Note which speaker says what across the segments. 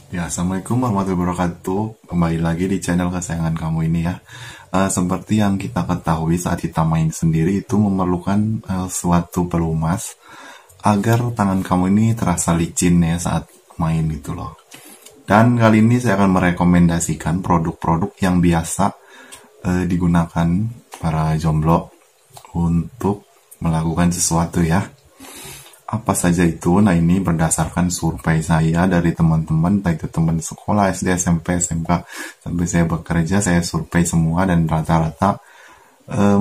Speaker 1: Ya, Assalamualaikum warahmatullahi wabarakatuh. Kembali lagi di channel kesayangan kamu ini ya. Seperti yang kita ketahui saat kita main sendiri itu memerlukan suatu pelumas agar tangan kamu ini terasa licin ya saat main gitu loh. Dan kali ini saya akan merekomendasikan produk-produk yang biasa digunakan para jomblo untuk melakukan sesuatu ya. Apa saja itu? Nah, ini berdasarkan survei saya dari teman-teman, entah itu teman sekolah, SD, SMP, SMK, sampai saya bekerja, saya survei semua dan rata-rata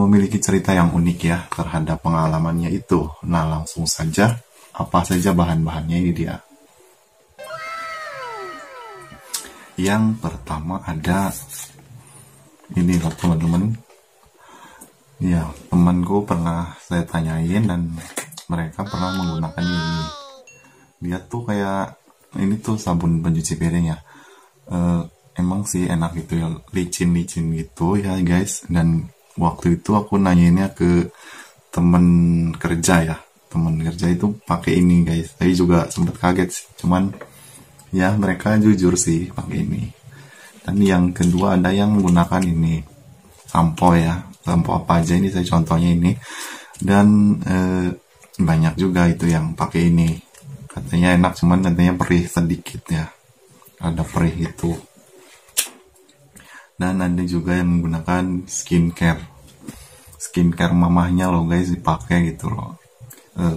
Speaker 1: memiliki cerita yang unik ya terhadap pengalamannya itu. Nah, langsung saja, apa saja bahan-bahannya ini dia. Yang pertama ada ini loh teman-teman. Ya, temanku pernah saya tanyain dan mereka pernah menggunakan ini. Dia tuh kayak ini tuh sabun pencuci piring ya. Emang sih enak gitu ya, licin-licin gitu ya guys. Dan waktu itu aku nanyainnya ke temen kerja ya. Temen kerja itu pakai ini guys. Saya juga sempat kaget sih. Cuman ya mereka jujur sih pakai ini. Dan yang kedua ada yang menggunakan ini sampo ya. Sampo apa aja ini, saya contohnya ini. Dan banyak juga itu yang pakai ini, katanya enak, cuman katanya perih sedikit ya, ada perih itu. Dan ada juga yang menggunakan skincare mamahnya loh guys, dipakai gitu loh.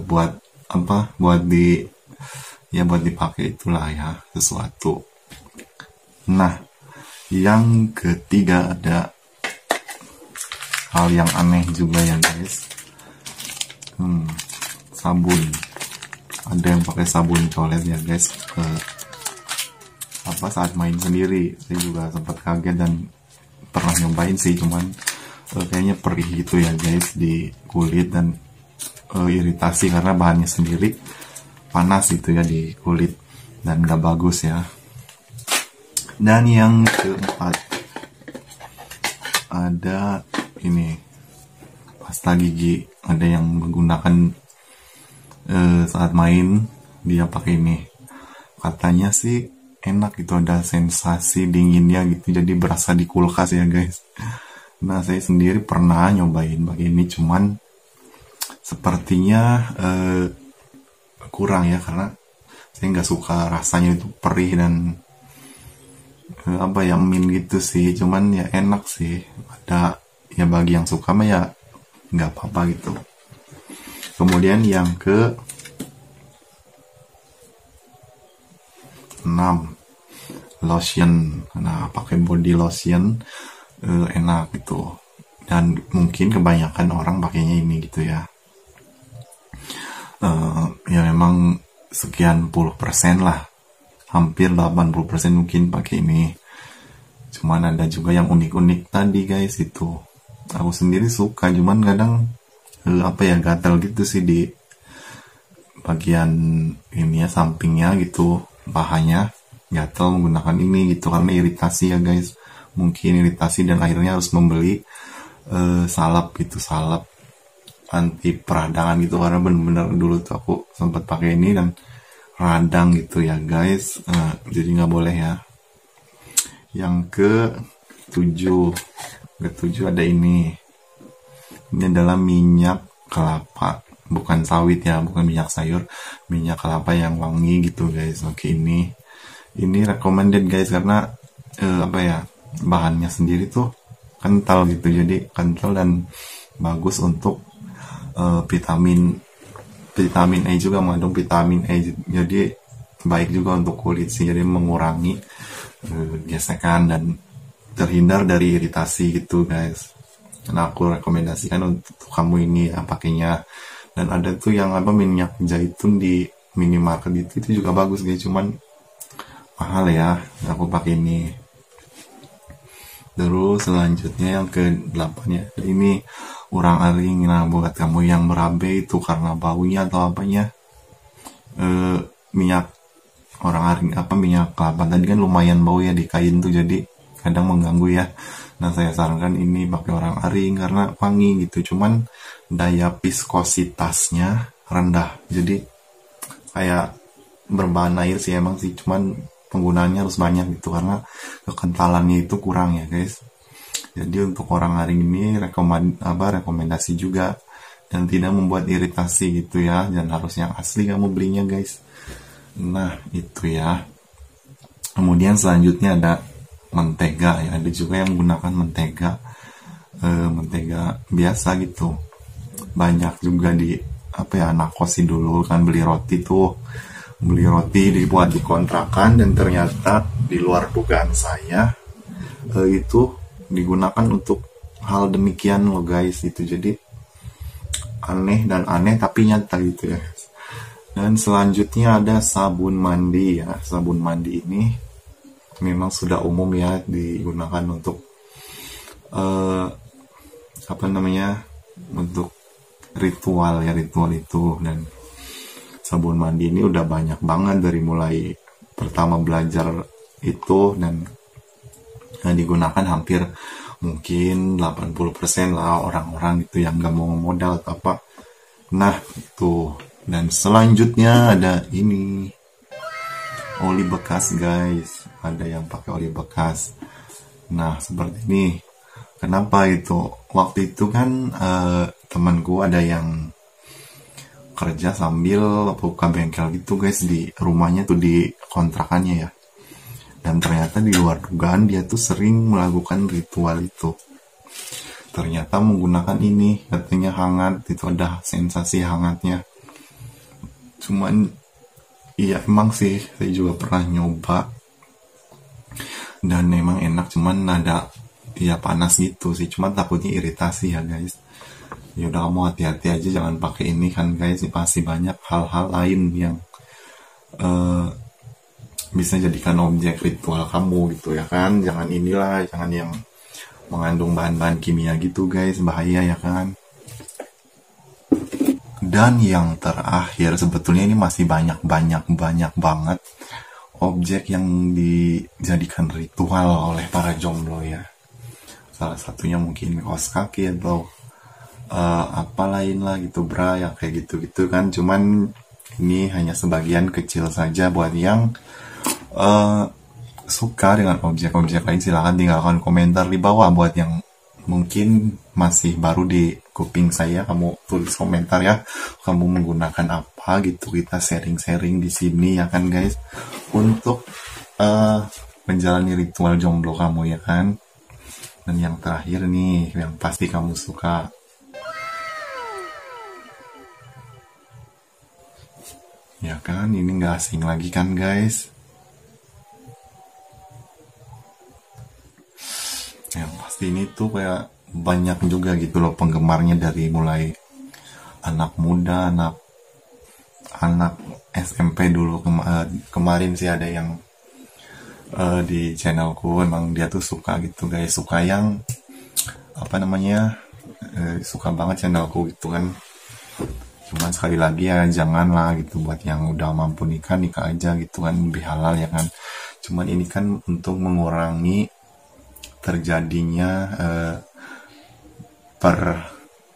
Speaker 1: Buat apa, buat dipakai itulah ya, sesuatu. Nah, yang ketiga ada hal yang aneh juga ya guys. Sabun, ada yang pakai sabun colet ya guys, saat main sendiri. Saya juga sempat kaget dan pernah nyobain sih, cuman kayaknya perih gitu ya guys di kulit dan iritasi karena bahannya sendiri panas gitu ya di kulit dan gak bagus ya. Dan yang keempat ada ini pasta gigi, ada yang menggunakan saat main dia pakai ini, katanya sih enak gitu, ada sensasi dinginnya gitu, jadi berasa di kulkas ya guys. Nah, saya sendiri pernah nyobain pakai ini, cuman sepertinya kurang ya, karena saya nggak suka rasanya itu perih dan min gitu sih. Cuman ya enak sih, ada ya bagi yang suka mah ya nggak apa-apa gitu. Kemudian yang ke 6 lotion. Nah, pakai body lotion enak gitu. Dan mungkin kebanyakan orang pakainya ini gitu ya. Ya memang sekian puluh persen lah, hampir 80% mungkin pakai ini. Cuman ada juga yang unik-unik tadi guys itu. Aku sendiri suka, cuman kadang gatal gitu sih di bagian ini ya, sampingnya gitu, pahanya gatal menggunakan ini gitu karena iritasi ya guys, mungkin iritasi dan akhirnya harus membeli salep anti peradangan gitu, karena bener-bener dulu tuh aku sempat pakai ini dan radang gitu ya guys. Jadi nggak boleh ya. Yang ke 7 ada ini adalah minyak kelapa, bukan sawit ya, bukan minyak sayur, minyak kelapa yang wangi gitu guys. Oke, ini recommended guys, karena bahannya sendiri tuh kental gitu, jadi kental dan bagus untuk vitamin E juga, mengandung vitamin E, jadi baik juga untuk kulit sih, jadi mengurangi gesekan dan terhindar dari iritasi gitu guys. Nah, aku rekomendasikan untuk kamu ini ya pakainya. Dan ada tuh yang minyak zaitun di minimarket itu juga bagus guys, cuman mahal ya. Aku pakai ini. Terus selanjutnya yang ke-8 ya, ini urang-aring. Nah, buat kamu yang berabe itu karena baunya atau apanya, minyak orang-aring minyak kelapa tadi kan lumayan bau ya di kain tuh, jadi kadang mengganggu ya. Nah, saya sarankan ini pakai orang-aring karena wangi gitu, cuman daya viskositasnya rendah, jadi kayak berbahan air sih emang sih, cuman penggunaannya harus banyak gitu, karena kekentalannya itu kurang ya guys. Jadi untuk orang hari ini rekomendasi juga, dan tidak membuat iritasi gitu ya, dan harus yang asli kamu belinya guys. Nah itu ya. Kemudian selanjutnya ada mentega ya, ada juga yang menggunakan mentega biasa gitu. Banyak juga di anak kosi dulu kan beli roti dibuat di kontrakan, dan ternyata di luar dugaan saya itu digunakan untuk hal demikian loh guys. Itu jadi aneh tapi nyata gitu ya. Dan selanjutnya ada sabun mandi ya. Sabun mandi ini memang sudah umum ya digunakan untuk untuk ritual itu. Dan sabun mandi ini udah banyak banget dari mulai pertama belajar itu, dan digunakan hampir mungkin 80% lah orang-orang itu yang gak mau modal atau apa. Nah itu. Dan selanjutnya ada ini oli bekas guys, ada yang pakai oli bekas. Nah seperti ini. Kenapa itu? Waktu itu kan temanku ada yang kerja sambil buka bengkel gitu guys di rumahnya tuh, di kontrakannya ya. Dan ternyata di luar dugaan dia tuh sering melakukan ritual itu. Ternyata menggunakan ini, katanya hangat, itu ada sensasi hangatnya. Cuman iya emang sih saya juga pernah nyoba, dan memang enak, cuman ada ya panas gitu sih, cuma takutnya iritasi ya guys. Ya udah kamu hati-hati aja, jangan pakai ini kan guys, pasti banyak hal-hal lain yang bisa jadikan objek ritual kamu gitu ya kan. Jangan yang mengandung bahan-bahan kimia gitu guys, bahaya ya kan. Dan yang terakhir, sebetulnya ini masih banyak banget objek yang dijadikan ritual oleh para jomblo ya. Salah satunya mungkin kaos kaki atau apa lain lah gitu, bra ya kayak gitu kan. Cuman ini hanya sebagian kecil saja. Buat yang suka dengan objek-objek lain, silahkan tinggalkan komentar di bawah. Buat yang mungkin masih baru di kuping saya, kamu tulis komentar ya, kamu menggunakan apa gitu, kita sharing-sharing di sini ya kan guys, untuk menjalani ritual jomblo kamu ya kan. Dan yang terakhir nih, yang pasti kamu suka, ya kan, ini nggak asing lagi kan guys. Yang pasti ini tuh kayak banyak juga gitu loh penggemarnya, dari mulai anak muda, anak SMP dulu. Kemarin sih ada yang di channelku, emang dia tuh suka gitu guys, suka yang suka banget channelku gitu kan. Cuman sekali lagi ya janganlah gitu, buat yang udah mampu nikah aja gitu kan, lebih halal ya kan. Cuman ini kan untuk mengurangi terjadinya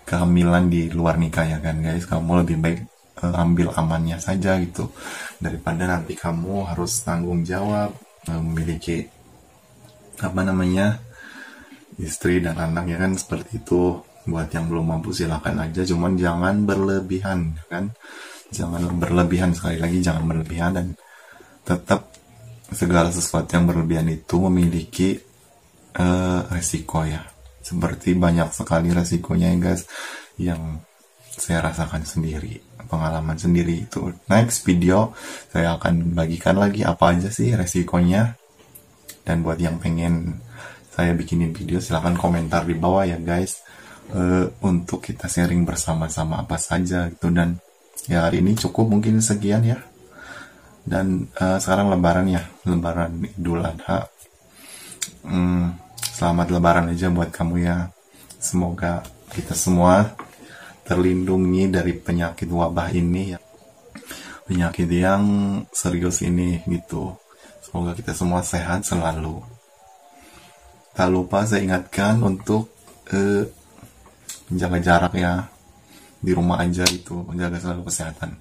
Speaker 1: kehamilan di luar nikah ya kan guys. Kamu lebih baik ambil amannya saja gitu, daripada nanti kamu harus tanggung jawab memiliki istri dan anak ya kan, seperti itu. Buat yang belum mampu silahkan aja, cuman jangan berlebihan kan, jangan berlebihan, sekali lagi jangan berlebihan. Dan tetap segala sesuatu yang berlebihan itu memiliki resiko ya, seperti banyak sekali resikonya ya guys, yang saya rasakan sendiri, pengalaman sendiri itu. Next video saya akan bagikan lagi apa aja sih resikonya. Dan buat yang pengen saya bikinin video, silahkan komentar di bawah ya guys, untuk kita sharing bersama-sama apa saja gitu. Dan ya hari ini cukup mungkin sekian ya. Dan sekarang lebaran ya, lebaran Idul Adha. Selamat lebaran aja buat kamu ya. Semoga kita semua terlindungi dari penyakit wabah ini ya, penyakit yang serius ini gitu. Semoga kita semua sehat selalu. Tak lupa saya ingatkan untuk menjaga jarak ya, di rumah aja itu, menjaga selalu kesehatan.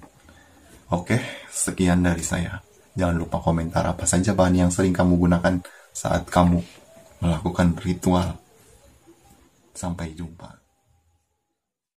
Speaker 1: Oke, sekian dari saya. Jangan lupa komentar apa saja bahan yang sering kamu gunakan saat kamu melakukan ritual. Sampai jumpa.